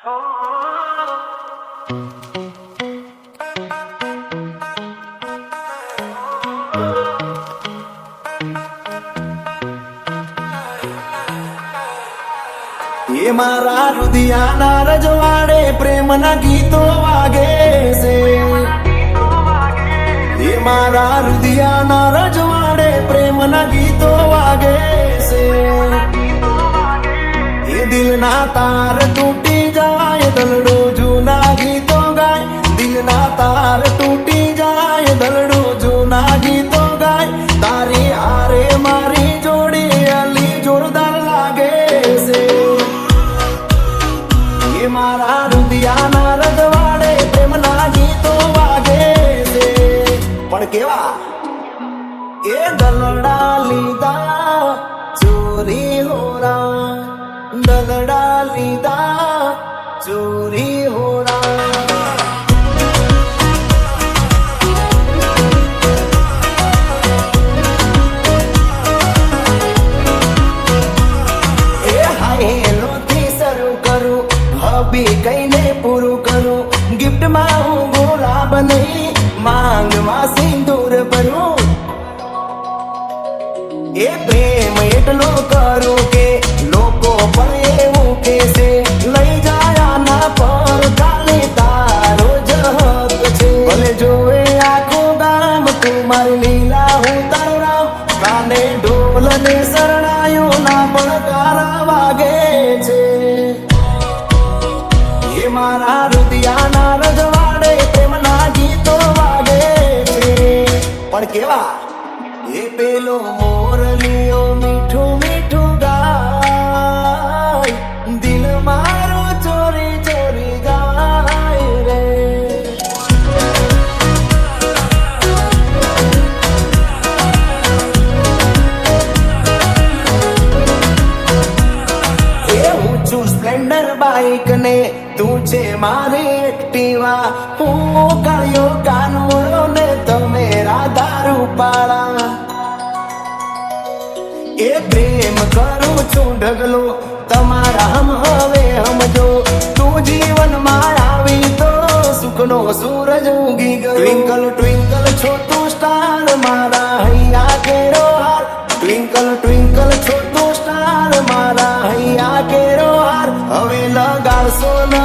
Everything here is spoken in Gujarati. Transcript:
ये मारा रुदियाना रजवाड़े प्रेम न गीतो वागे से ये मारा रुदियाना रजवाड़े प्रेम न गीतो वागे से ये दिल ना तार टूटी जाए दलड़ो जूना गीतो गाय दिल ना तार टूटी जाए दलड़ो जूना गीतो गाय तारी हारे मारी जोड़ी अली जोरदार लागे से मारा रुदियाना रजवाड़े प्रेमना गीतो वागे से पण केवा ए दलड़ा लीधा चोरी होरा दलड़ा लीधा चोरी होरा કઈને પૂરું કરું ગિફ્ટમાં હું ગુલાબ નહીં માંગવા સિંદૂર ભરું એ પ્રેમ એટલો કરું કે લોકો પણ એવું કહેશે લઈ જાય આના પર કાલે તારો જ હક છે ભલે જોવે આખું ગામ તું મારી લીલા હું તારો રામ કાને ઢોલ ને શરણાયું ના પડકારા વાગે છે मारा रुदियाना रजवाड़े प्रेमना गीतो वागे छे पण केवा ए पेलो मोरलियो मीठू मीठू गाय दिल मारो चोरी चोरी गाय रे ए ऊंचू स्प्लेंडर बाइक ने તું છે મારી એક્ટિવા હું કાળિયો કાનૂળો ને તમે રાધા રૂપાળા એ પ્રેમ કરું છું ઢગલો તમારા હમ હવે સમજો તું જીવનમાં આવી તો સુખનો સૂરજ ઉગી ગયો ટ્વિંકલ ટ્વિંકલ છોટું સ્ટાર મારા હૈયા કેરો હાર ટ્વિંકલ ટ્વિંકલ છોટું સ્ટાર મારા હૈયા કેરો હાર હવે લગાડશો ન